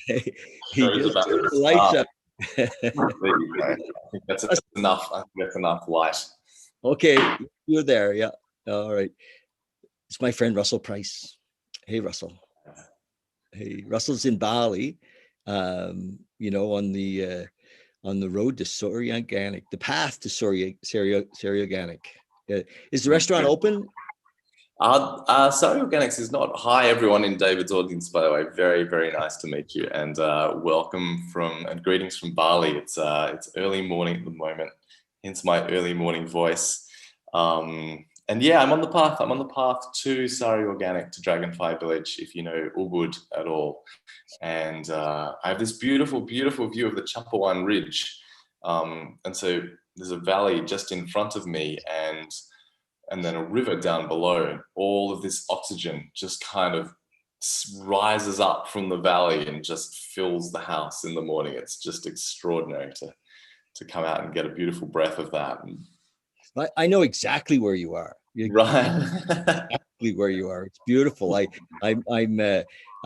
He Shows just about turned the the lights up. There you go. I think that's enough. I think that's enough light. Okay, you're there. Yeah. All right. It's my friend Russell Price. Hey, Russell. Hey, Russell's in Bali. On the road to Soy Organic, the path to Soy Organic. Is the restaurant open? Sorry Organics is not. Hi, everyone in David's audience, by the way. Very, very nice to meet you, and welcome and greetings from Bali. It's early morning at the moment, hence my early morning voice. And yeah, I'm on the path. I'm on the path to Sari Organic, to Dragonfly Village, if you know Ubud at all. And I have this beautiful, beautiful view of the Champawan Ridge. And so there's a valley just in front of me, and then a river down below. All of this oxygen just kind of rises up from the valley and just fills the house in the morning. It's just extraordinary to come out and get a beautiful breath of that. I know exactly where you are. Right. Exactly where you are. It's beautiful. I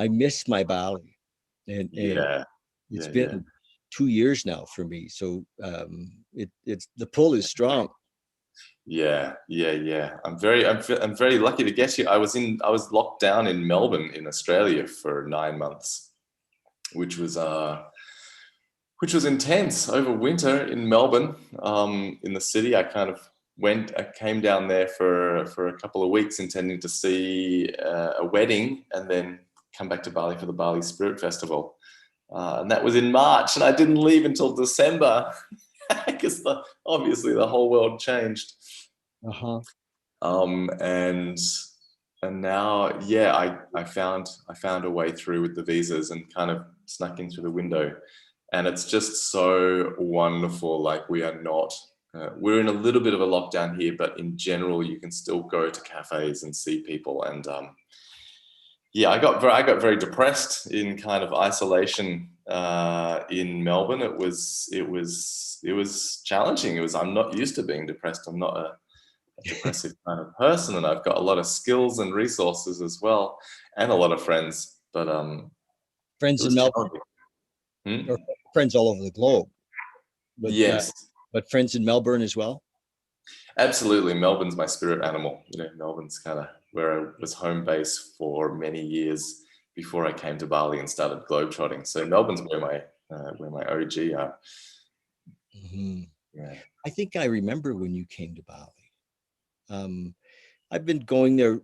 miss my Bali, and it's been 2 years now for me. So it's the pull is strong. Yeah. I'm very lucky to get here. I was locked down in Melbourne in Australia for 9 months, which was intense over winter in Melbourne. In the city, I came down there for a couple of weeks intending to see a wedding and then come back to Bali for the Bali Spirit Festival. And that was in March, and I didn't leave until December because obviously the whole world changed. And now, yeah, I found a way through with the visas and kind of snuck in through the window. And it's just so wonderful. Like we're in a little bit of a lockdown here, but in general, you can still go to cafes and see people. And yeah, I got very depressed in kind of isolation in Melbourne. It was challenging. I'm not used to being depressed. I'm not a depressive kind of person, and I've got a lot of skills and resources as well, and a lot of friends. But friends in Melbourne. Or friends all over the globe. But, yes. But friends in Melbourne as well? Absolutely. Melbourne's my spirit animal. Melbourne's kind of where I was home base for many years before I came to Bali and started globetrotting. So Melbourne's where my OG are. Mm-hmm. Yeah. I think I remember when you came to Bali. I've been going there,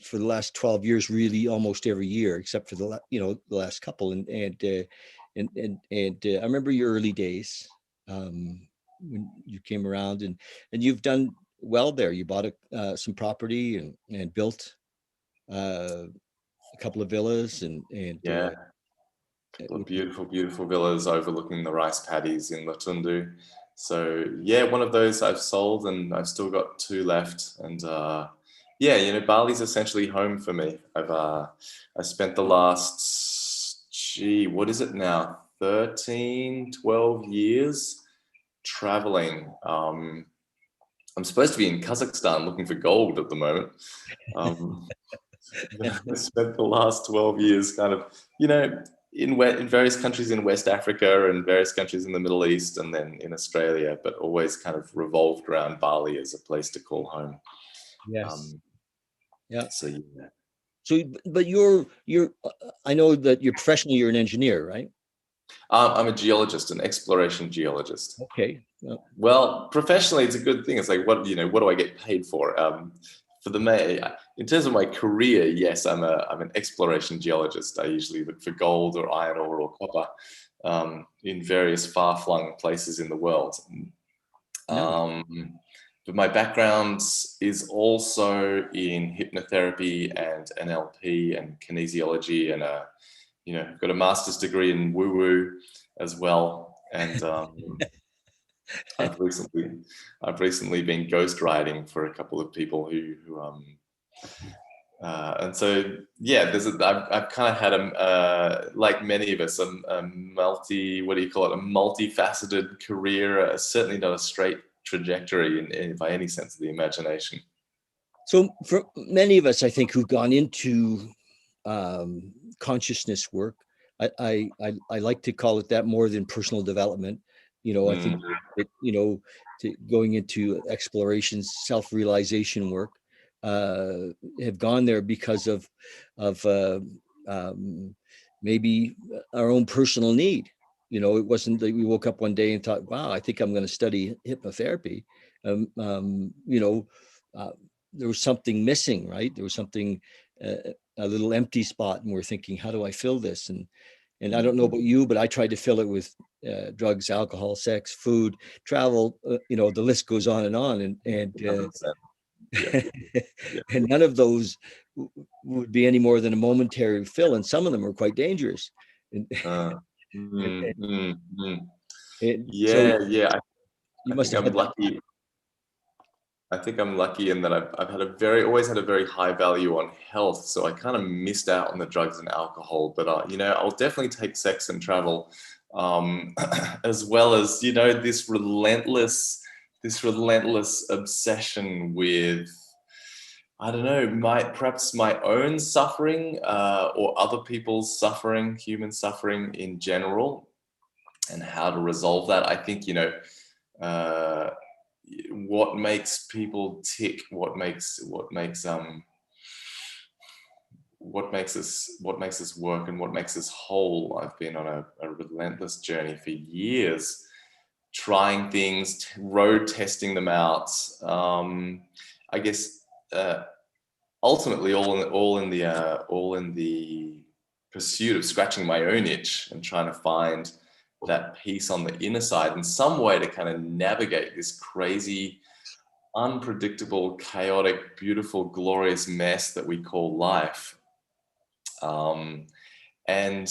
for the last 12 years, really almost every year, except for the last couple. And I remember your early days when you came around, and you've done well there. You bought some property and built a couple of villas and yeah, a couple of beautiful villas overlooking the rice paddies in Latundu. So yeah, one of those I've sold, and I've still got 2 left. And yeah, Bali's essentially home for me. I spent the last, what is it now? 13, 12 years traveling. I'm supposed to be in Kazakhstan looking for gold at the moment. I spent the last 12 years kind of, in various countries in West Africa and various countries in the Middle East, and then in Australia, but always kind of revolved around Bali as a place to call home. Yes. Yeah. So yeah. So, but you're I know that professionally you're an engineer, right? I'm a geologist, an exploration geologist. Okay. Well, professionally, it's a good thing. It's like, what do I get paid for? In terms of my career, yes, I'm an exploration geologist. I usually look for gold or iron ore or copper in various far-flung places in the world. But my background is also in hypnotherapy and NLP and kinesiology, and got a master's degree in woo-woo as well. And I've recently been ghostwriting for a couple of people who and so yeah, I've kind of had like many of us, a multifaceted career. Certainly not a straight trajectory by any sense of the imagination. So for many of us, I think, who've gone into consciousness work, I like to call it that more than personal development. I think Mm, that, going into exploration, self-realization work, uh, have gone there because of um, maybe our own personal need. It wasn't that we woke up one day and thought, "Wow, I think I'm going to study hypnotherapy." Um, um, you know, uh, there was something missing, right? There was something, a little empty spot, and we're thinking, "How do I fill this?" And I don't know mhm. about you, but I tried to fill it with drugs, alcohol, sex, food, travel. The list goes on and on, and 100%. Yeah, yeah. and none of those would be any more than a momentary fill, and some of them are quite dangerous. And, Uh, and, and so Yeah, yeah. you I must think have I'm had that. lucky. I think I'm lucky in that I've had always had a very high value on health. So I kind of missed out on the drugs and alcohol, but I'll definitely take sex and travel, as well as, this relentless obsession with, I don't know, perhaps my own suffering, or other people's suffering, human suffering in general, and how to resolve that. I think, uh, what makes people tick, what makes us work, and what makes us whole. I've been on a relentless journey for years, trying things, road testing them out. I guess, ultimately, all in the pursuit of scratching my own itch and trying to find that peace on the inner side, and some way to kind of navigate this crazy, unpredictable, chaotic, beautiful, glorious mess that we call life. Um, and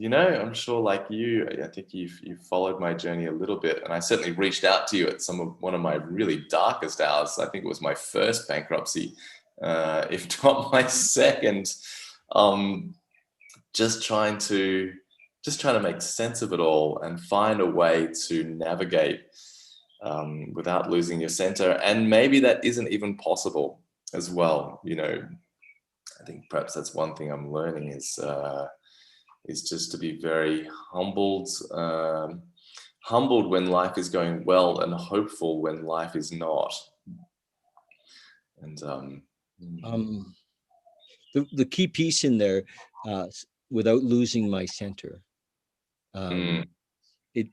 I'm sure, like you, I think you've followed my journey a little bit, and I certainly reached out to you at one of my really darkest hours. I think it was my first bankruptcy, if not my second. Um, just trying to make sense of it all and find a way to navigate, without losing your center. And maybe that isn't even possible as well. I think perhaps that's one thing I'm learning is just to be very humbled, humbled when life is going well, and hopeful when life is not. And um, the key piece in there, without losing my center. Um, mm, it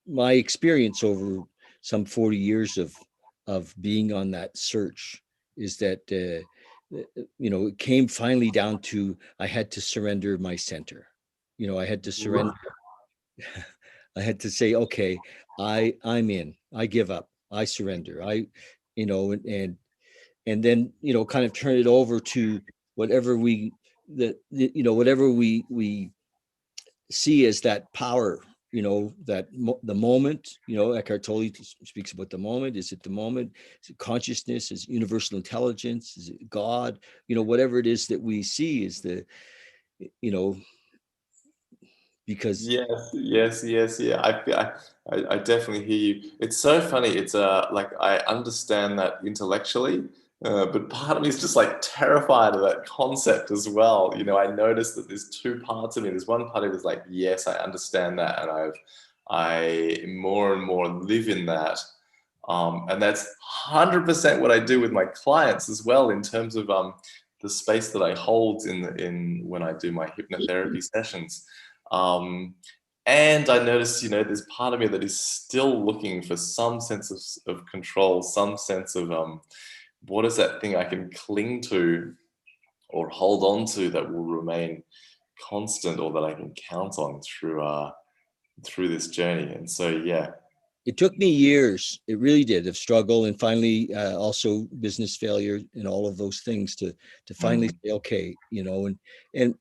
My experience over some 40 years of being on that search is that, it came finally down to, I had to surrender my center. I had to surrender. I had to say, okay, I'm in. I give up. I surrender. And then, kind of turn it over to whatever whatever we see as that power, the moment. Eckhart Tolle speaks about the moment. Is it the moment? Is it consciousness? Is it universal intelligence? Is it God? Whatever it is that we see is you know because yes, yes, yes, yeah. I definitely hear you. It's so funny. It's like, I understand that intellectually, but part of me is just like terrified of that concept as well. I noticed that there's two parts of me. There's one part of me is like, yes, I understand that, and I more and more live in that. And that's 100% what I do with my clients as well, in terms of, the space that I hold in when I do my hypnotherapy sessions. Um, and I noticed, there's part of me that is still looking for some sense of control, some sense of, what is that thing I can cling to or hold on to that will remain constant, or that I can count on through this journey. And so, yeah. it took me years. It really did, of struggle, and finally, also business failure and all of those things to finally Mm, say, okay, and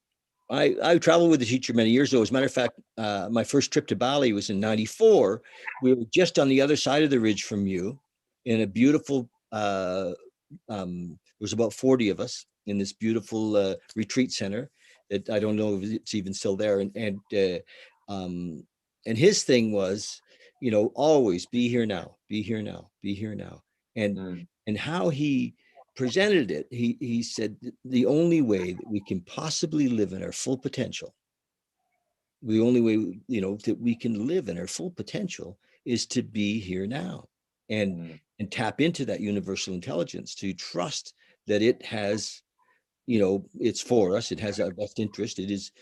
I traveled with a teacher many years ago. As a matter of fact, my first trip to Bali was in '94. We were just on the other side of the ridge from you, in a beautiful. There was about 40 of us in this beautiful retreat center that I don't know if it's even still there. And his thing was, always be here now, be here now, be here now, and mm, how he presented it, he said the only way that we can possibly live in our full potential, the only way, that we can live in our full potential is to be here now, and Mm. tap into that universal intelligence, to trust that it has, it's for us, it has our best interest, it is,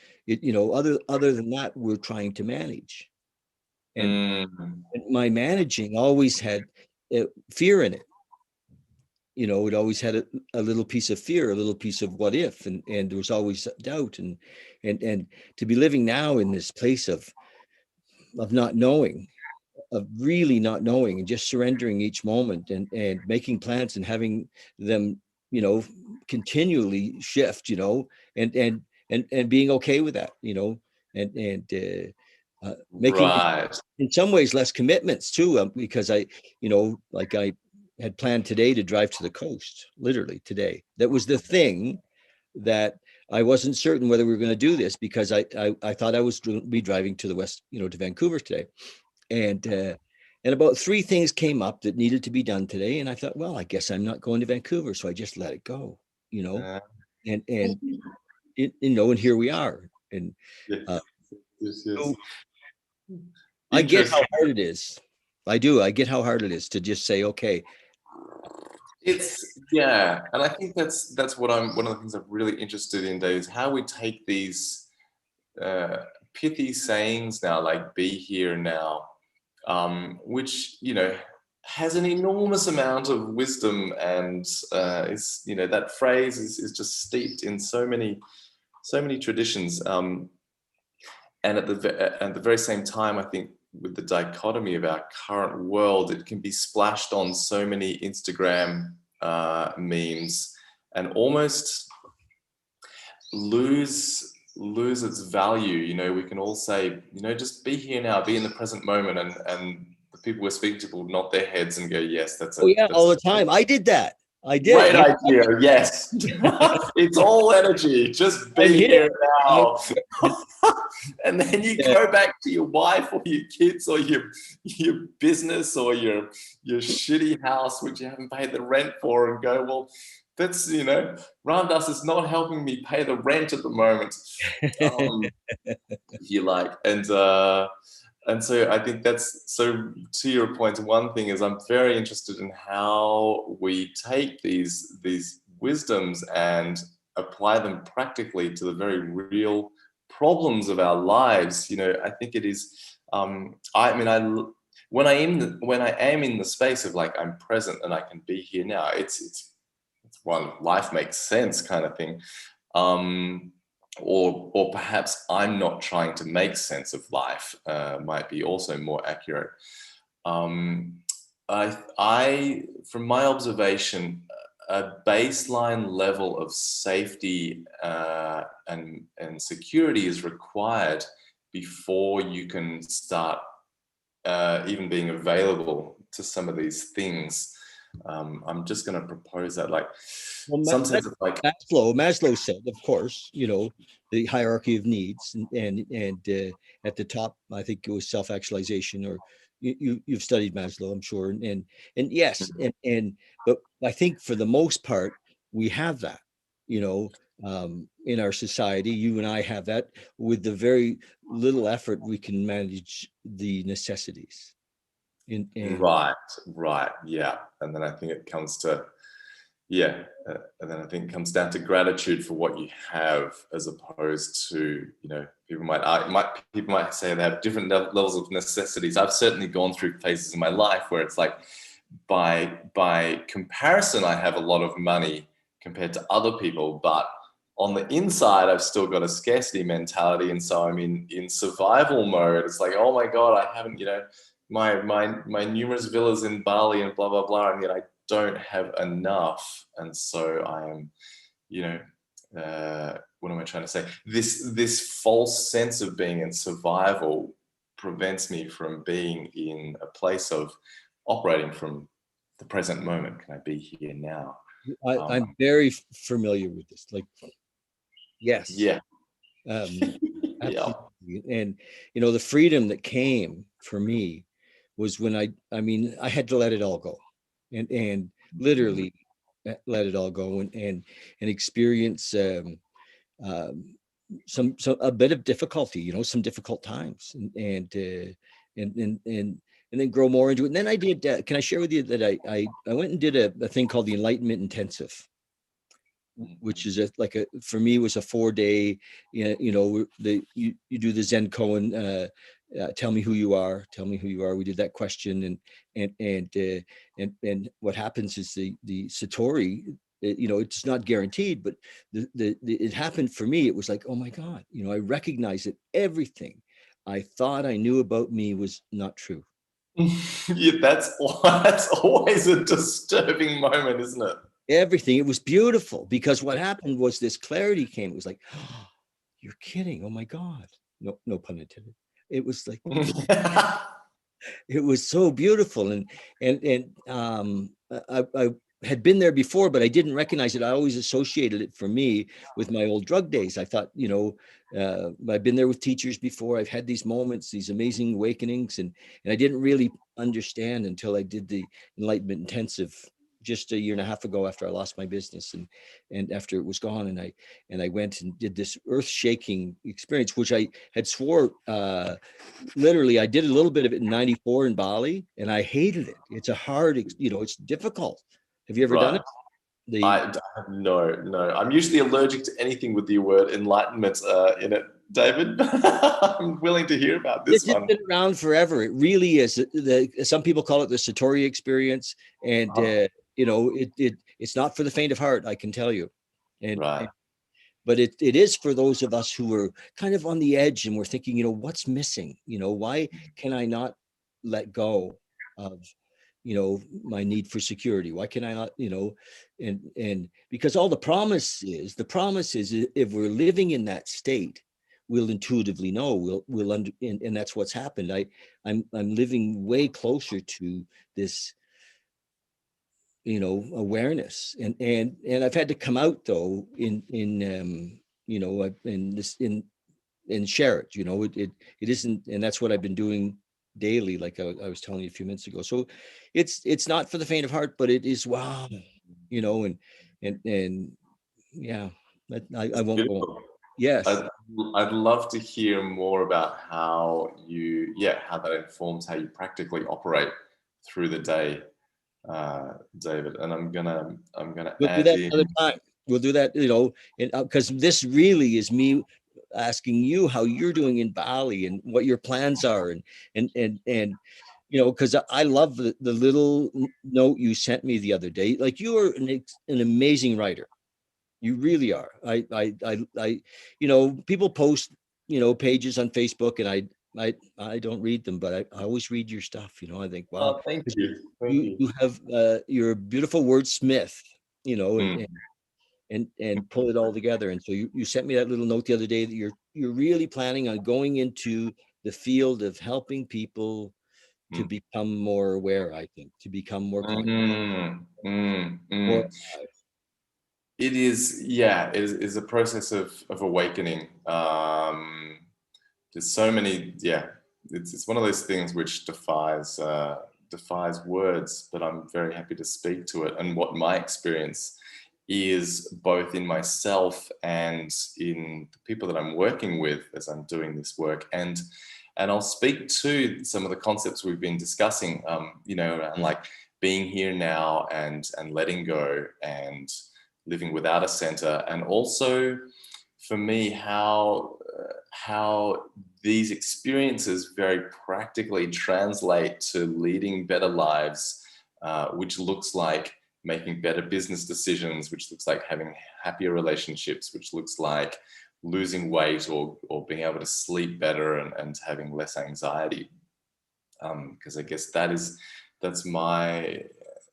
other than that, we're trying to manage. And, Mm. my managing always had fear in it. It always had a little piece of fear, a little piece of what if, and there was always doubt, and to be living now in this place of not knowing, of really not knowing, and just surrendering each moment, and making plans and having them, continually shift, and being okay with that, and making, Right. in some ways, less commitments too, because like I had planned today to drive to the coast, literally today. That was the thing that I wasn't certain whether we were going to do this, because I thought I was going to be driving to the west, to Vancouver today, and about three things came up that needed to be done today, and I thought, well, I guess I'm not going to Vancouver, so I just let it go, Uh, and and here we are, and uh, yes. Yes. Yes. so I get how Interesting. hard it is. I do. I get how hard it is to just say, okay, It's yeah, and I think that's what I'm one of the things I'm really interested in, Dave, is how we take these uh, pithy sayings now, like "be here now," which has an enormous amount of wisdom, and is that phrase is just steeped in so many traditions. And at the very same time, I think with the dichotomy of our current world, it can be splashed on so many Instagram memes and almost lose its value. We can all say, just be here now, be in the present moment, and the people we're speaking to will nod their heads and go, yes, oh yeah, all that's the time. I did that. I did. great idea. Yes. It's all energy. Just I'm be here. here now. And, And then you uh, go back to your wife or your kids or your business or your shitty house, which you haven't paid the rent for, and go, well, that's, Ramdas is not helping me pay the rent at the moment. If you like. And so I think that's so, to your point, one thing is I'm very interested in how we take these wisdoms and apply them practically to the very real problems of our lives. I think it is I mean, when I am in the space of like I'm present and I can be here now, it's one life makes sense kind of thing. Or perhaps I'm not trying to make sense of life, might be also more accurate. Um, from my observation, a baseline level of safety and security is required before you can start even being available to some of these things. I'm just going to propose that, like, well, some sense of like, Maslow said, of course, the hierarchy of needs, and at the top, I think it was self-actualization, or you've studied Maslow, I'm sure, and yes, and but I think for the most part we have that, in our society. You and I have that. With the very little effort, we can manage the necessities. And right, yeah. And then I think it comes to, yeah, and then I think it comes down to gratitude for what you have, as opposed to, people might say they have different levels of necessities. I've certainly gone through phases in my life where it's like, by comparison, I have a lot of money compared to other people, but on the inside, I've still got a scarcity mentality, and so I'm in survival mode. It's like, oh my god, I haven't, my numerous villas in Bali and blah blah blah, and yet I don't have enough, and so I am, what am I trying to say? This false sense of being in survival prevents me from being in a place of operating from the present moment. Can I be here now? I'm very familiar with this. Like, yes, Yeah, um, yeah. absolutely. And the freedom that came for me was when I mean, I had to let it all go, and literally. let it all go and experience some a bit of difficulty, some difficult times, and then grow more into it. And then I did. Can I share with you that I went and did a thing called the Enlightenment Intensive, which is for me was a 4-day. You do the Zen koan. Tell me who you are. Tell me who you are. We did that question, and what happens is the satori. It's not guaranteed, but it happened for me. It was like, oh my God, I recognize that everything I thought I knew about me was not true. Yeah, that's always a disturbing moment, isn't it? Everything. It was beautiful because what happened was this clarity came. It was like, oh, you're kidding. Oh my God. No pun intended. It was like, it was so beautiful. I had been there before, but I didn't recognize it. I always associated it for me with my old drug days. I thought, I've been there with teachers before. I've had these moments, these amazing awakenings, and I didn't really understand until I did the Enlightenment Intensive just a year and a half ago after I lost my business and after it was gone. And I went and did this earth-shaking experience, which I had swore literally I did a little bit of it in 94 in Bali, and I hated it. It's a hard, it's difficult. Have you ever done Right. it? No. I'm usually allergic to anything with the word enlightenment in it, David. I'm willing to hear about this It's one. been around forever. It really is. Some people call it the Satori experience, and it's not for the faint of heart, I can tell you. Right. But it is for those of us who are kind of on the edge and we're thinking, what's missing? Why can I not let go of, my need for security? Why can I not, and because all the promise is if we're living in that state, we'll intuitively know, we'll under, and that's what's happened. I'm living way closer to this awareness, and I've had to come out though and share it. It isn't, and that's what I've been doing daily, like I was telling you a few minutes ago. So it's not for the faint of heart, but it is, wow, and yeah, I won't go on. Beautiful. Yes. I'd love to hear more about how that informs how you practically operate through the day, David. And I'm gonna We'll do add that in. another time. We'll do that, and because this really is me asking you how you're doing in Bali and what your plans are, and because I love the little note you sent me the other day. Like, you are an amazing writer. You really are. People post, pages on Facebook, and I don't read them, but I always read your stuff. I think, wow, Oh, thank you. Thank you you. you have you're a beautiful wordsmith, and Mm, and pull it all together. And so you sent me that little note the other day that you're really planning on going into the field of helping people to mm, become more aware, I think, to become more conscious, more mm. alive. It is, yeah, it is a process of awakening. There's so many, yeah, it's one of those things which defies words, but I'm very happy to speak to it. And what my experience is, both in myself and in the people that I'm working with as I'm doing this work. And I'll speak to some of the concepts we've been discussing, around like being here now and letting go and living without a center. And also for me, how these experiences very practically translate to leading better lives, which looks like making better business decisions, which looks like having happier relationships, which looks like losing weight or being able to sleep better and having less anxiety. Because I guess that's my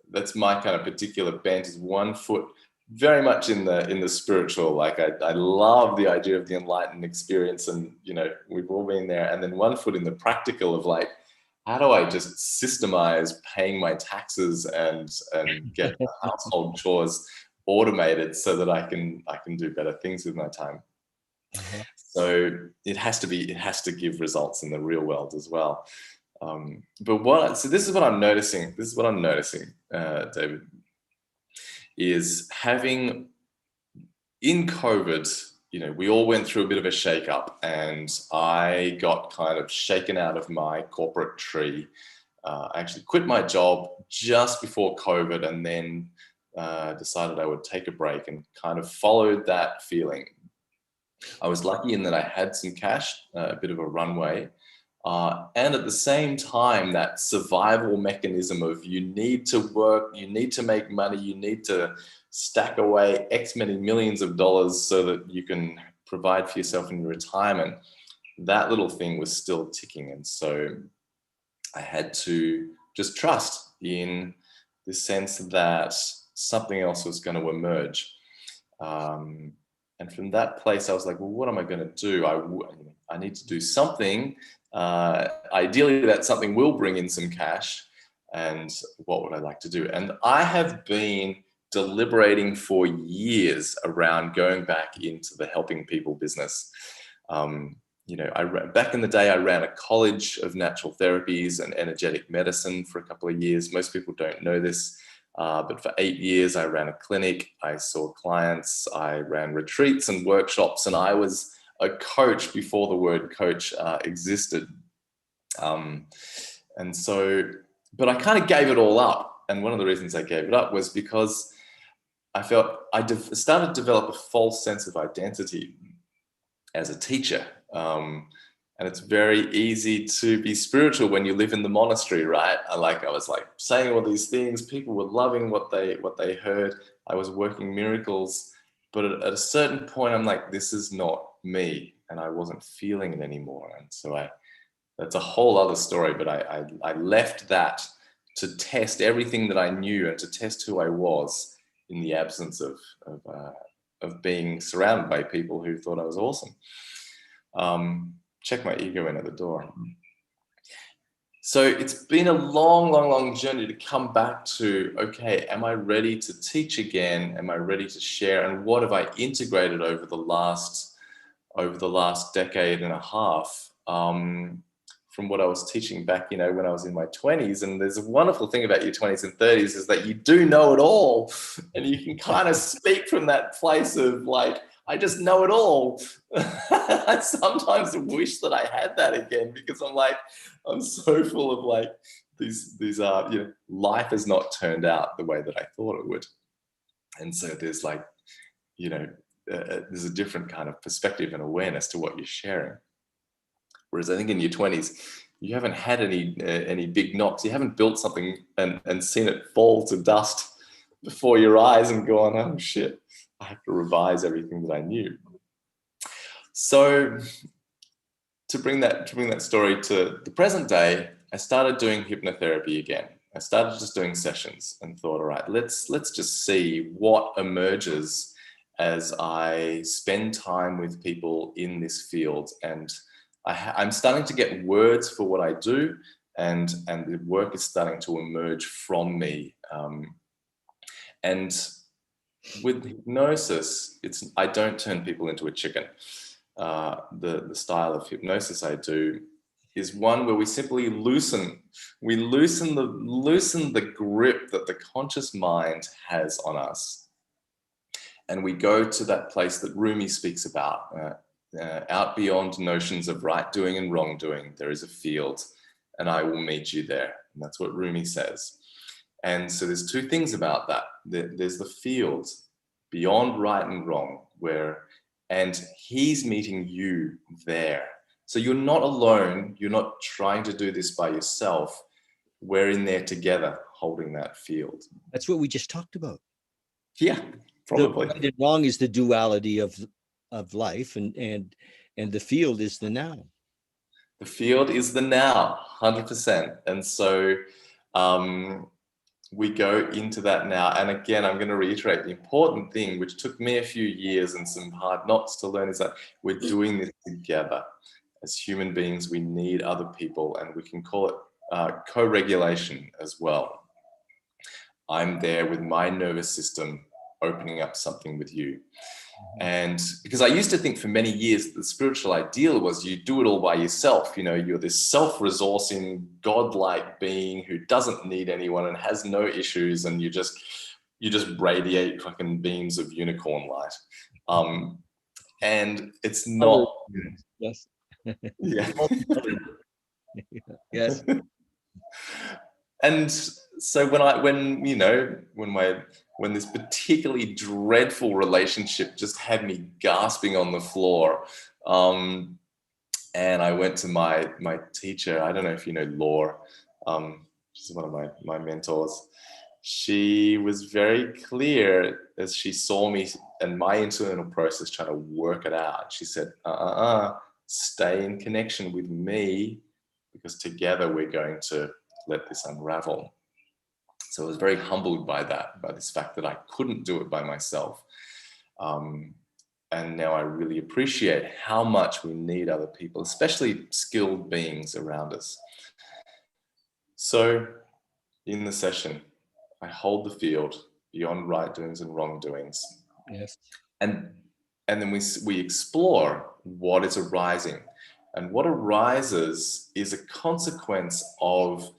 kind of particular bent, is one foot very much in the spiritual. Like I love the idea of the enlightened experience, and we've all been there. And then one foot in the practical of like, how do I just systemize paying my taxes and get household chores automated so that I can do better things with my time. Uh-huh. So it has to give results in the real world as well. So this is what I'm noticing. David, is having, in COVID, we all went through a bit of a shake-up, and I got kind of shaken out of my corporate tree. I actually quit my job just before COVID, and then decided I would take a break, and kind of followed that feeling. I was lucky in that I had some cash, a bit of a runway, and at the same time, that survival mechanism of you need to work, you need to make money, you need to stack away X many millions of dollars so that you can provide for yourself in your retirement. That little thing was still ticking. And so I had to just trust in the sense that something else was going to emerge. And from that place, I was like, well, what am I going to do? I need to do something. Ideally, that something will bring in some cash. And what would I like to do? And I have been deliberating for years around going back into the helping people business. Back in the day, I ran a college of natural therapies and energetic medicine for a couple of years. Most people don't know this, but for 8 years, I ran a clinic. I saw clients. I ran retreats and workshops, and I was a coach before the word coach existed. But I kind of gave it all up. And one of the reasons I gave it up was because I felt started to develop a false sense of identity as a teacher. And it's very easy to be spiritual when you live in the monastery, right? I was saying all these things. People were loving what they heard. I was working miracles. But at a certain point, I'm like, this is not me. And I wasn't feeling it anymore. And so that's a whole other story. But I left that to test everything that I knew and to test who I was in the absence of being surrounded by people who thought I was awesome. Check my ego in at the door. So it's been a long, long, long journey to come back to, okay, am I ready to teach again? Am I ready to share? And what have I integrated over the last decade and a half? From what I was teaching back, when I was in my 20s. And there's a wonderful thing about your 20s and 30s is that you do know it all. And you can kind of speak from that place of like, I just know it all. I sometimes wish that I had that again, because I'm so full of like these life has not turned out the way that I thought it would. And so there's there's a different kind of perspective and awareness to what you're sharing. Whereas I think in your 20s, you haven't had any big knocks. You haven't built something and seen it fall to dust before your eyes and gone, oh shit, I have to revise everything that I knew. So to bring that story to the present day, I started doing hypnotherapy again. I started just doing sessions and thought, all right, let's just see what emerges as I spend time with people in this field. And I'm starting to get words for what I do, and the work is starting to emerge from me. And with hypnosis, I don't turn people into a chicken. The style of hypnosis I do is one where we simply loosen the grip that the conscious mind has on us, and we go to that place that Rumi speaks about. Out beyond notions of right doing and wrong doing, there is a field, and I will meet you there. And that's what Rumi says. And so there's two things about that. There's the field beyond right and wrong, and he's meeting you there. So you're not alone. You're not trying to do this by yourself. We're in there together, holding that field. That's what we just talked about. Yeah, probably. The right and wrong is the duality of life, and the field is the now. The field is the now, 100%. And so we go into that now. And again, I'm going to reiterate the important thing, which took me a few years and some hard knocks to learn, is that we're doing this together. As human beings, we need other people, and we can call it co-regulation as well. I'm there with my nervous system opening up something with you. And because I used to think for many years the spiritual ideal was you do it all by yourself. You're this self-resourcing, godlike being who doesn't need anyone and has no issues, and you just you just radiate fucking beams of unicorn light. And it's Colored. not, Yes. yeah. Multicolored. Yes. And so when this particularly dreadful relationship just had me gasping on the floor, and I went to my teacher. I don't know if you know Laura. She's one of my mentors. She was very clear as she saw me and my internal process trying to work it out. She said, stay in connection with me, because together we're going to let this unravel. So I was very humbled by that, by this fact that I couldn't do it by myself. And now I really appreciate how much we need other people, especially skilled beings around us. So in the session, I hold the field beyond right doings and wrongdoings. Yes. And then we explore what is arising. And what arises is a consequence of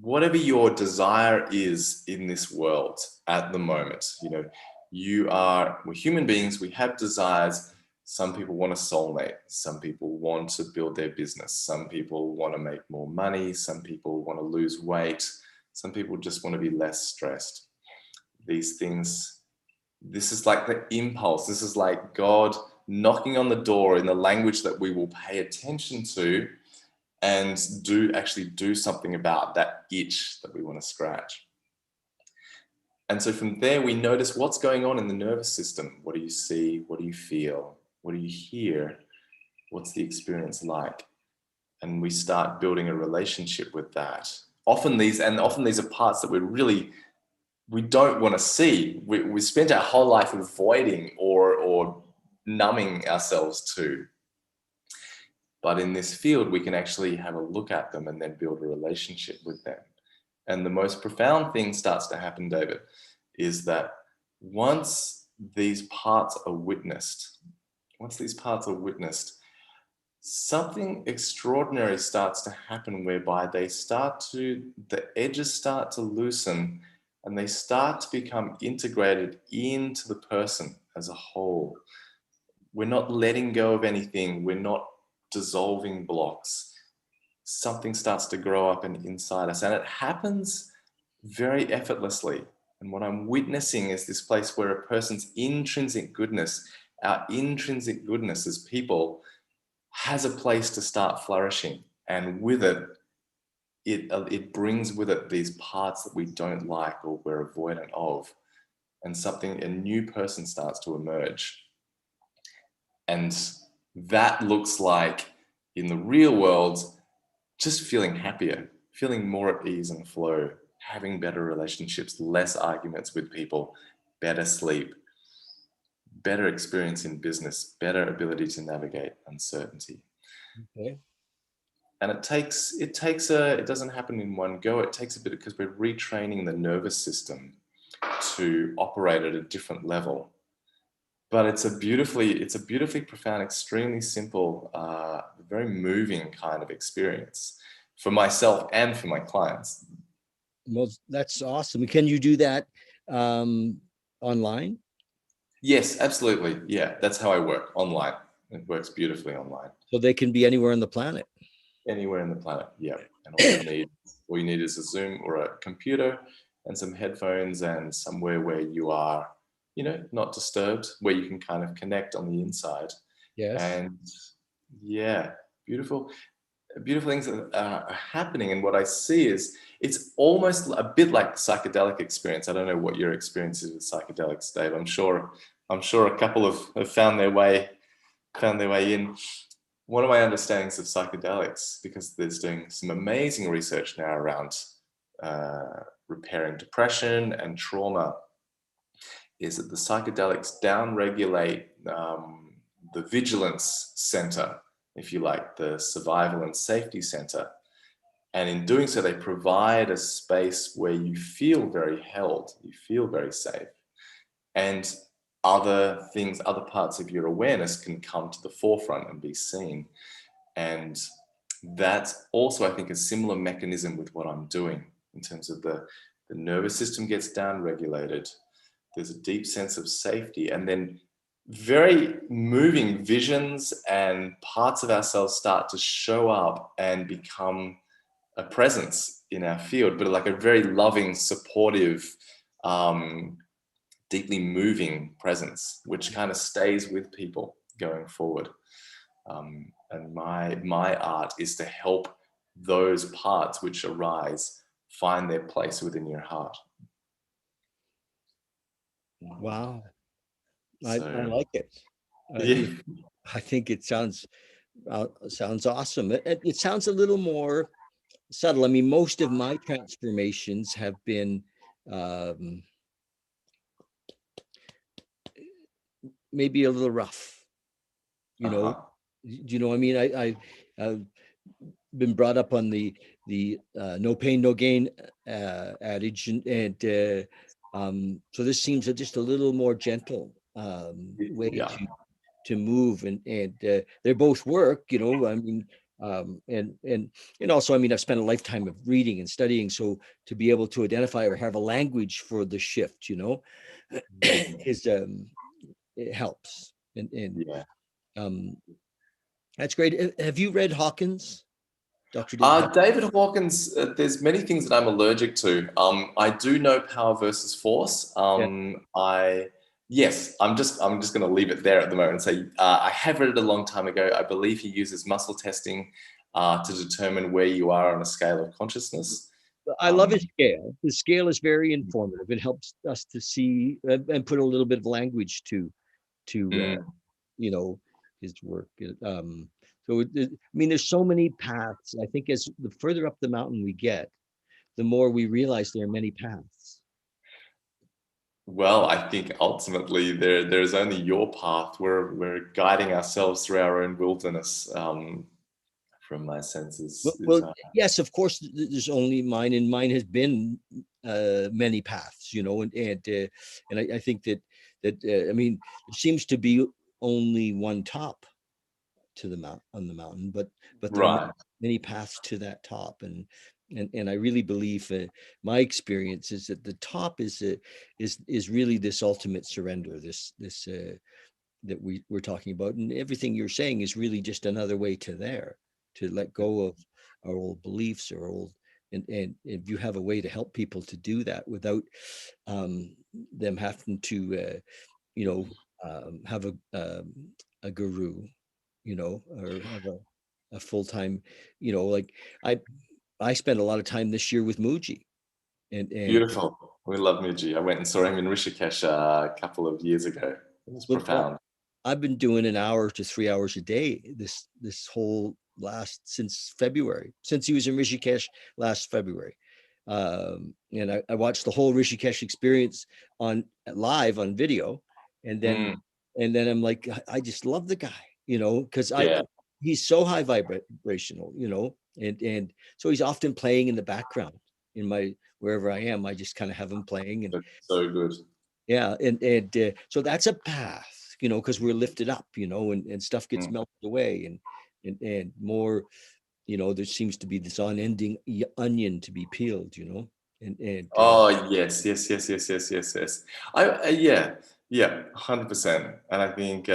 whatever your desire is in this world at the moment. We're human beings, we have desires. Some people want a soulmate, some people want to build their business, some people want to make more money, some people want to lose weight, some people just want to be less stressed. These things, this is like the impulse, this is like God knocking on the door in the language that we will pay attention to and actually do something about that itch that we want to scratch. And so from there, we notice what's going on in the nervous system. What do you see? What do you feel? What do you hear? What's the experience like? And we start building a relationship with that. Often these are parts that we don't want to see. We spent our whole life avoiding or numbing ourselves to. But in this field, we can actually have a look at them and then build a relationship with them. And the most profound thing starts to happen, David, is that once these parts are witnessed, something extraordinary starts to happen, whereby the edges start to loosen and they start to become integrated into the person as a whole. We're not letting go of anything. We're not dissolving blocks. Something starts to grow up inside us, and it happens very effortlessly. And what I'm witnessing is this place where a person's intrinsic goodness, our intrinsic goodness as people, has a place to start flourishing. And with it brings with it these parts that we don't like or we're avoidant of. And a new person starts to emerge. And that looks like, in the real world, just feeling happier, feeling more at ease and flow, having better relationships, less arguments with people, better sleep, better experience in business, better ability to navigate uncertainty. Okay. And it doesn't happen in one go. It takes a bit, because we're retraining the nervous system to operate at a different level. But it's a beautifully profound, extremely simple, very moving kind of experience for myself and for my clients. Well, that's awesome. Can you do that online? Yes, absolutely. Yeah, that's how I work, online. It works beautifully online. So they can be anywhere on the planet. Anywhere on the planet, yeah. And all you need is a Zoom or a computer and some headphones and somewhere where you are, not disturbed, where you can kind of connect on the inside. Yes. And yeah, beautiful things are happening. And what I see is it's almost a bit like the psychedelic experience. I don't know what your experience is with psychedelics, Dave. I'm sure a couple have found their way in. One of my understandings of psychedelics, because there's doing some amazing research now around repairing depression and trauma, is that the psychedelics downregulate the vigilance center, if you like, the survival and safety center. And in doing so, they provide a space where you feel very held, you feel very safe. And other parts of your awareness can come to the forefront and be seen. And that's also, I think, a similar mechanism with what I'm doing in terms of the the nervous system gets down regulated. There's a deep sense of safety, and then very moving visions and parts of ourselves start to show up and become a presence in our field, but like a very loving, supportive, deeply moving presence, which kind of stays with people going forward. And my art is to help those parts which arise find their place within your heart. Wow. I So like it. yeah, I think it sounds awesome. It sounds a little more subtle. I mean, most of my transformations have been um, maybe a little rough. You know, uh-huh. do you know what I mean? I've been brought up on the no pain no gain adage, and so this seems just a little more gentle way Yeah, to move, and they both work. You know, I mean, and also, I mean, I've spent a lifetime of reading and studying, so to be able to identify or have a language for the shift, you know, is it helps, and yeah. um, that's great. Have you read Hawkins, Dr. David Hawkins? David Hawkins, there's many things that I'm allergic to. I do know Power versus Force. Yeah. Yes, I'm just going to leave it there at the moment and say I have read it a long time ago. I believe he uses muscle testing to determine where you are on a scale of consciousness. I love his scale. His scale is very informative. It helps us to see and put a little bit of language to mm, you know, his work. I mean, there's so many paths. I think as the further up the mountain we get, the more we realize there are many paths. well, I think ultimately there's only your path. We're guiding ourselves through our own wilderness. From my senses, Well, yes, of course, there's only mine, and mine has been many paths, you know, and I think that I mean, there seems to be only one top to the mount on the mountain, but there are right. many paths to that top, and I really believe my experience is that the top is really this ultimate surrender, this that we're talking about, and everything you're saying is really just another way to there, to let go of our old beliefs or old, and if you have a way to help people to do that without them having to you know have a guru, you know, or have a full-time, you know, like I I spent a lot of time this year with Muji, and Beautiful. We love Muji. I went and saw him in Rishikesh a couple of years ago. It was well, profound. I've been doing an hour to 3 hours a day this whole last since February, since he was in Rishikesh last February. And I watched the whole Rishikesh experience on live on video, and then Mm, I'm like, I just love the guy, you know, because yeah, he's so high vibrational, you know, and so he's often playing in the background in my wherever I am. I just kind of have him playing, and that's so good. yeah, and so that's a path, you know, because we're lifted up, you know, and stuff gets Mm. melted away, and more, you know, there seems to be this unending onion to be peeled, you know, and Oh yes, yes, yes, yes, yes, yes, yes. Yeah, yeah, 100%. And I think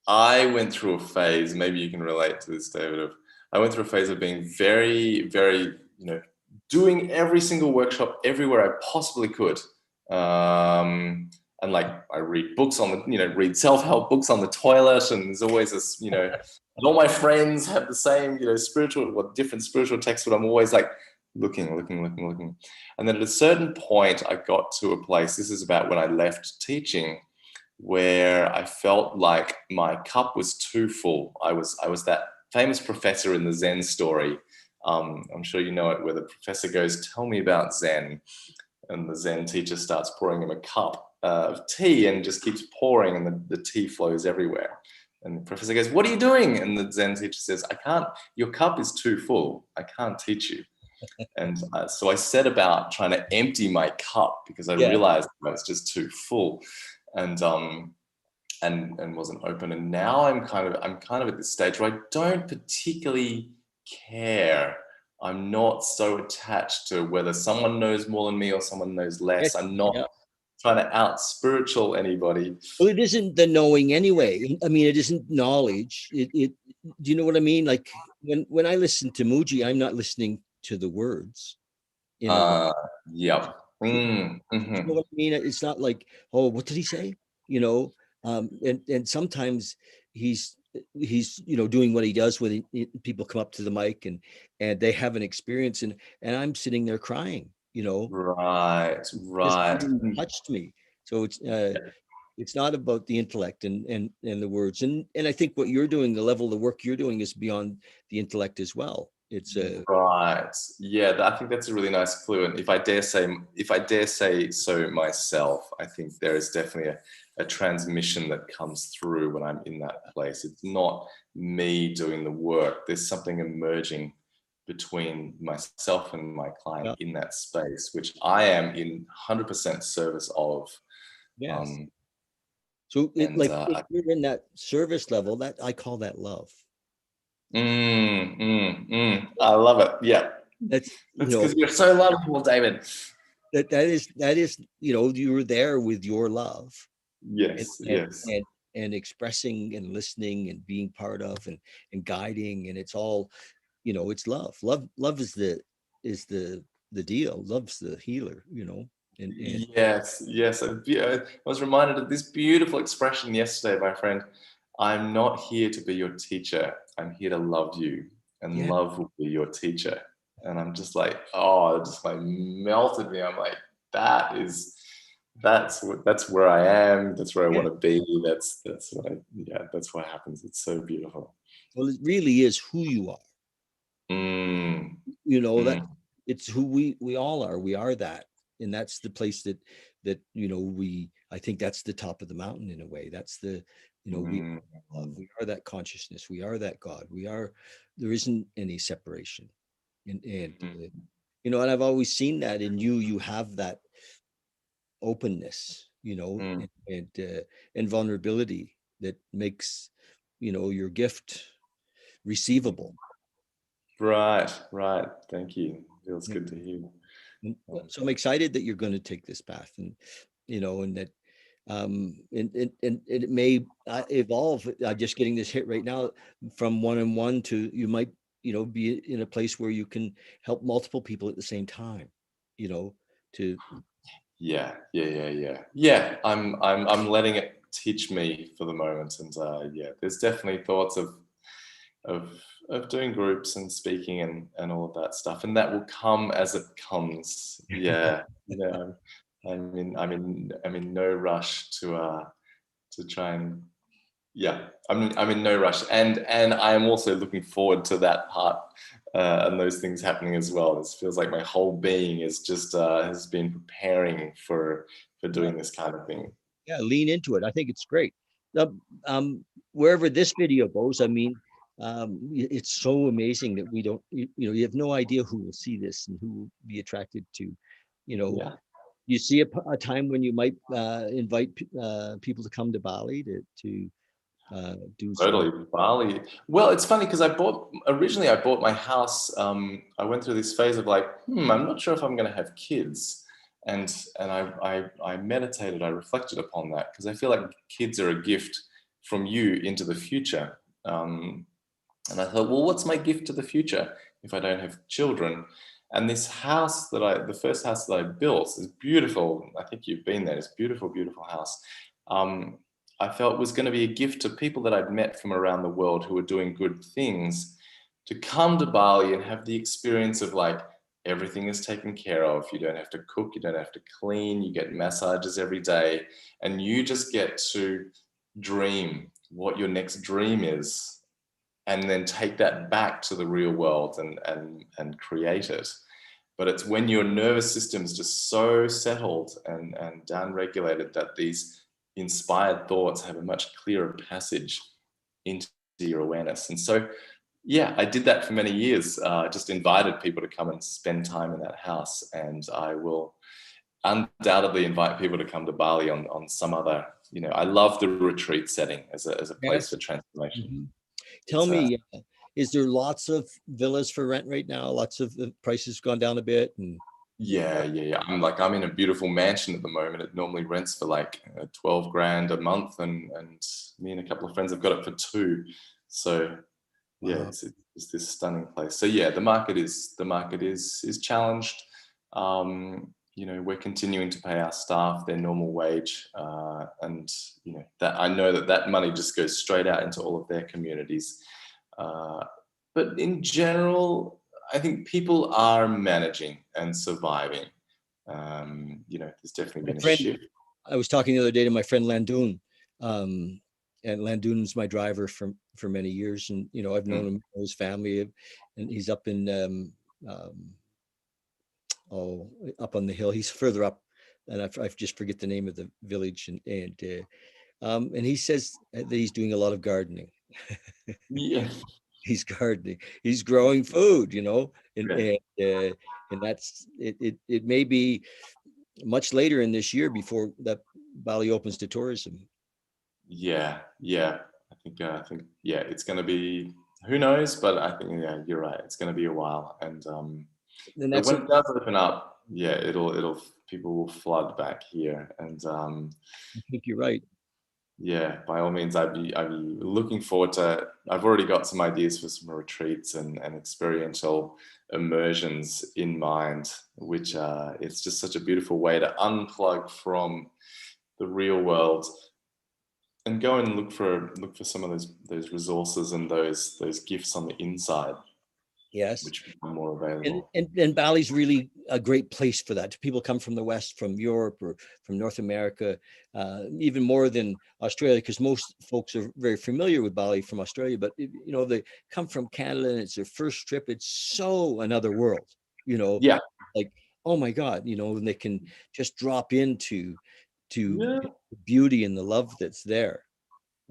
I went through a phase. Maybe you can relate to this, David. Of I went through a phase of being very, very, doing every single workshop everywhere I possibly could. And like I read books on the, read self-help books on the toilet, and there's always this, and all my friends have the same, spiritual, different spiritual texts, but I'm always like looking, looking, looking, looking. And then at a certain point, I got to a place. This is about when I left teaching, where I felt like my cup was too full. I was that famous professor in the Zen story. I'm sure you know it, where the professor goes, "Tell me about Zen," and the Zen teacher starts pouring him a cup of tea and just keeps pouring, and the tea flows everywhere. And the professor goes, "What are you doing?" And the Zen teacher says, "I can't. Your cup is too full. I can't teach you." And so I set about trying to empty my cup because I yeah, realized that it's just too full, and and wasn't open. And now I'm kind of at this stage where I don't particularly care I'm not so attached to whether someone knows more than me or someone knows less. I'm not Yeah. trying to out spiritual anybody. Well, it isn't the knowing anyway. I mean, it isn't knowledge. Do you know what I mean? Like when I listen to Muji, I'm not listening to the words in a way. Uh, yep. Do you know Mm-hmm. what I mean? It's not like, oh, what did he say? You know, and sometimes he's doing what he does when people come up to the mic and they have an experience and I'm sitting there crying. Right, This right. really touched me. So it's not about the intellect and the words and I think what you're doing, the level of the work you're doing is beyond the intellect as well. It's Right. Yeah, I think that's a really nice clue. And if I dare say so myself, I think there is definitely a transmission that comes through when I'm in that place. It's not me doing the work. There's something emerging between myself and my client yeah, in that space, which I am in 100% service of. yes. Um, So and like if you're in that service level, that I call that love. I love it. Yeah, That's that's because you're so lovable, David. that is you were there with your love and Yes, and yes. and and expressing and listening and being part of and guiding and it's all it's love is the deal. Love's the healer, and Yes, yes. I was reminded of this beautiful expression yesterday, my friend. I'm not here to be your teacher. I'm here to love you, and yeah, love will be your teacher. And I'm just like, oh, it just like melted me. I'm like, that's where I am. That's where I yeah. want to be. That's what happens. It's so beautiful. Well, it really is who you are. Mm, That mm, it's who we all are. We are that, and that's the place that I think that's the top of the mountain in a way. That's we mm, are love. We are that consciousness. We are that God. There isn't any separation. And mm, and I've always seen that in you. You have that openness, mm. and vulnerability that makes your gift receivable. Right, right. Thank you. Feels Yeah. good to hear. So I'm excited that you're going to take this path, and that and it may evolve. I'm just getting this hit right now from one-on-one to you might be in a place where you can help multiple people at the same time, to Yeah, yeah, yeah, yeah. Yeah, I'm letting it teach me for the moment, and yeah, there's definitely thoughts of of doing groups and speaking and all of that stuff, and that will come as it comes. Yeah, yeah. I'm in no rush to try and yeah, I'm in no rush, and I am also looking forward to that part and those things happening as well. It feels like my whole being is just has been preparing for yeah, doing this kind of thing. yeah, lean into it. I think it's great. Wherever this video goes, I mean, it's so amazing that we don't, you have no idea who will see this and who will be attracted to, you know, Yeah, you see a time when you might invite people to come to Bali to do some. totally. Bali. Well, it's funny because originally I bought my house. I went through this phase of like, I'm not sure if I'm going to have kids, and I meditated. I reflected upon that because I feel like kids are a gift from you into the future. And I thought, well, what's my gift to the future if I don't have children? And this house the first house that I built is beautiful. I think you've been there. It's a beautiful, beautiful house. Um, I felt was going to be a gift to people that I'd met from around the world who were doing good things to come to Bali and have the experience of like everything is taken care of. You don't have to cook, you don't have to clean, you get massages every day, and you just get to dream what your next dream is and then take that back to the real world and create it. But it's when your nervous system is just so settled and down-regulated that these inspired thoughts have a much clearer passage into your awareness. And so, yeah, I did that for many years. Just invited people to come and spend time in that house, and I will undoubtedly invite people to come to Bali on some other. I love the retreat setting as a place Yes. for transformation. Mhm. Tell It's me, is there lots of villas for rent right now? Lots of the prices gone down a bit, and Yeah. I'm in a beautiful mansion at the moment. It normally rents for like 12 grand a month, and me and a couple of friends have got it for two. So yeah, wow. it's this stunning place. So yeah, the market is challenged. We're continuing to pay our staff their normal wage, and that I know that money just goes straight out into all of their communities. Uh, but in general, I think people are managing and surviving. There's definitely My been a friend, shift. I was talking the other day to my friend Landoon, um, and Landoon's my driver for many years, and I've known Mm. him, his family, and he's up in oh, up on the hill. He's further up, and I just forget the name of the village, and he says that he's doing a lot of gardening. Yeah. He's gardening. He's growing food, and Yeah. that's it. It may be much later in this year before that Bali opens to tourism. Yeah. I think yeah, it's going to be, who knows, but I think yeah, you're right. It's going to be a while, and And but that's when it does open up, yeah, it'll people will flood back here, and I think you're right. yeah, by all means, I'd be looking forward to. I've already got some ideas for some retreats and experiential immersions in mind, which it's just such a beautiful way to unplug from the real world and go and look for some of those resources and those gifts on the inside, Yes. which become more And, available. and and Bali's really a great place for that. People come from the West, from Europe, or from North America, even more than Australia, because most folks are very familiar with Bali from Australia. But they come from Canada and it's their first trip. It's so another world, you know, Yeah, like, oh my God, and they can just drop into to yeah, the beauty and the love that's there.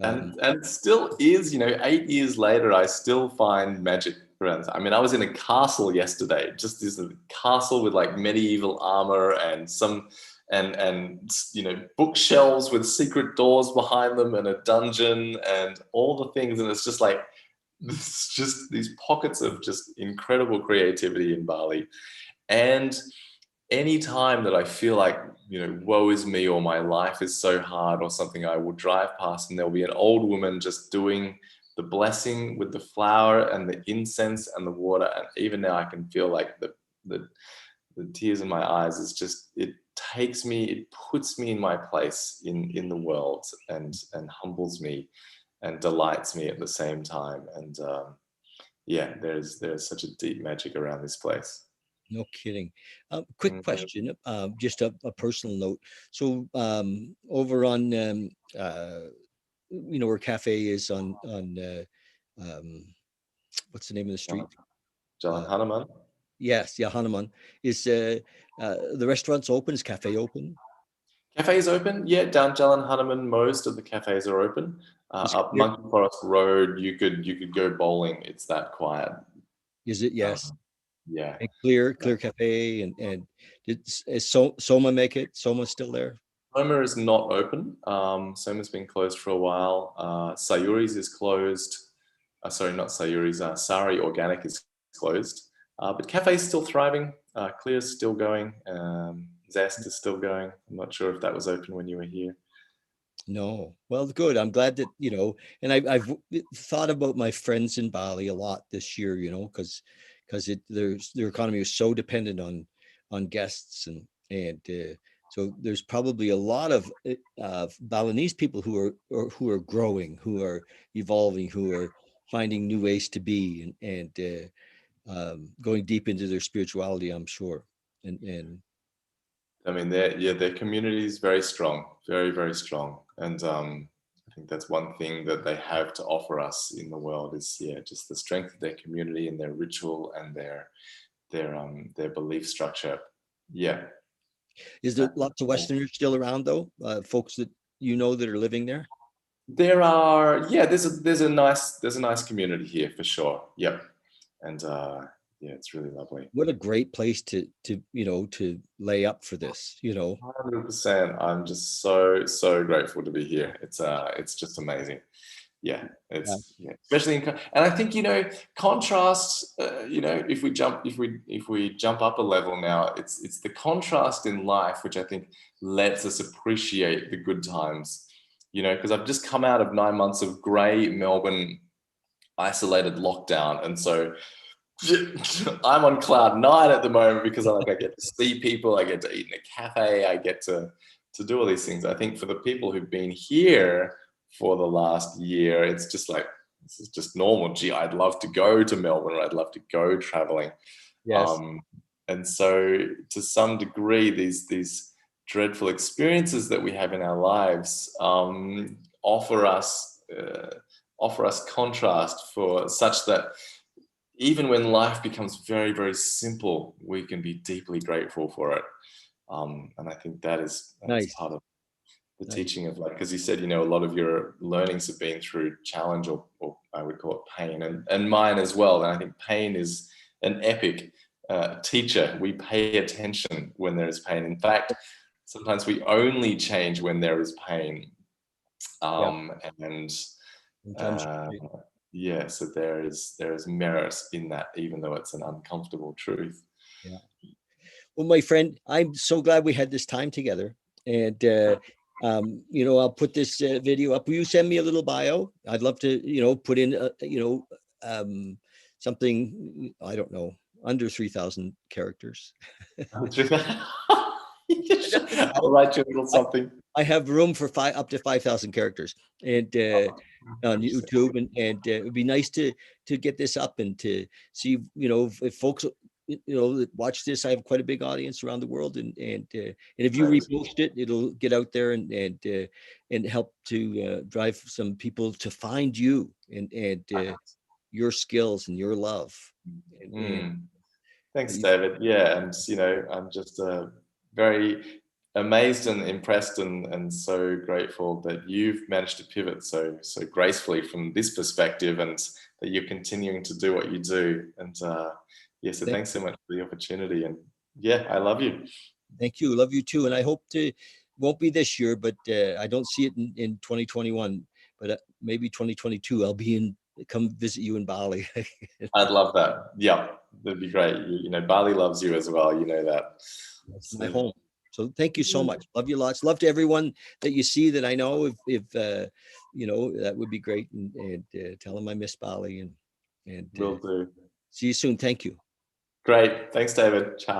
Um, and it still is. 8 years later, I still find magic around this. I mean, I was in a castle yesterday, just this castle with like medieval armor and some and bookshelves with secret doors behind them and a dungeon and all the things, and it's just like it's just these pockets of just incredible creativity in Bali. And any time that I feel like, woe is me or my life is so hard or something, I will drive past and there'll be an old woman just doing the blessing with the flower and the incense and the water. And even now I can feel like the tears in my eyes. Is just, it puts me in my place in the world, and humbles me and delights me at the same time. And yeah, there's such a deep magic around this place. No kidding. Quick Mhm. question, just a personal note. So over on where cafe is on what's the name of the street? Jalan Uh, Hanuman. yes, yeah, Hanuman. Is the restaurant's open? Is cafe open? Cafes open, yeah. Down Jalan Hanuman, most of the cafes are open. Is it Up clear? Monkey Forest Road, you could go bowling. It's that quiet. Is it? Yes. Um, yeah. And clear cafe, and is Soma make it? Soma's still there? Soma is not open. Soma's been closed for a while. Sayuri's is closed. Sorry, not Sayuri's. Sari Organic is closed. But cafe's still thriving. Clear's still going. Zest is still going. I'm not sure if that was open when you were here. No. Well, good. I'm glad that, and I've thought about my friends in Bali a lot this year, because their economy is so dependent on guests, and so there's probably a lot of Balinese people who are growing, who are evolving, who are finding new ways to be, and going deep into their spirituality, I'm sure. And I mean, their community is very strong, very, very strong. And I think that's one thing that they have to offer us in the world is, yeah, just the strength of their community and their ritual and their belief structure. Yeah. is there that- lots of Westerners still around though? Folks that that are living there? There are, yeah, there's a nice community here for sure. Yep. And yeah, it's really lovely. What a great place to lay up for this. 100%. I'm just so, so grateful to be here. It's just amazing. Yeah, Yeah. it's especially and I think contrast. If we jump up a level now, it's the contrast in life which I think lets us appreciate the good times. Because I've just come out of 9 months of grey Melbourne isolated lockdown, and so I'm on cloud nine at the moment because I get to see people, I get to eat in a cafe, I get to do all these things. I think for the people who've been here for the last year, it's just like, this is just normal. Gee, I'd love to go to Melbourne, or I'd love to go traveling. Yes. And so to some degree, these dreadful experiences that we have in our lives offer us contrast for such that even when life becomes very, very simple, we can be deeply grateful for it. And I think that's Nice. part of the Nice. teaching of, like, because you said, a lot of your learnings have been through challenge, or I would call it pain, and mine as well. And I think pain is an epic teacher. We pay attention when there is pain. In fact, sometimes we only change when there is pain. Yeah. And Sometimes. yeah, so there is merit in that, even though it's an uncomfortable truth. Yeah. Well, my friend, I'm so glad we had this time together. And I'll put this video up. Will you send me a little bio? I'd love to, put in, something, I don't know, under 3,000 characters. I'll write you a little something. I have room for up to 5,000 characters, and on YouTube, and it would be nice to get this up and to see, if folks, that watch this. I have quite a big audience around the world, and if you repost it, it'll get out there and help to drive some people to find you and your skills and your love. Thanks, David. Yeah, and I'm just very amazed and impressed, and so grateful that you've managed to pivot so gracefully from this perspective, and that you're continuing to do what you do. And so thanks so much for the opportunity. And yeah, I love you. Thank you. Love you too. And I hope won't be this year, but I don't see it in 2021, but maybe 2022, come visit you in Bali. I'd love that. Yeah, that'd be great. Bali loves you as well. You know that. It's my home. So thank you so much. Love you lots. Love to everyone that you see that I know. If that would be great. And tell them I miss Bali, and will do. see you soon. Thank you. Great. Thanks, David. Ciao.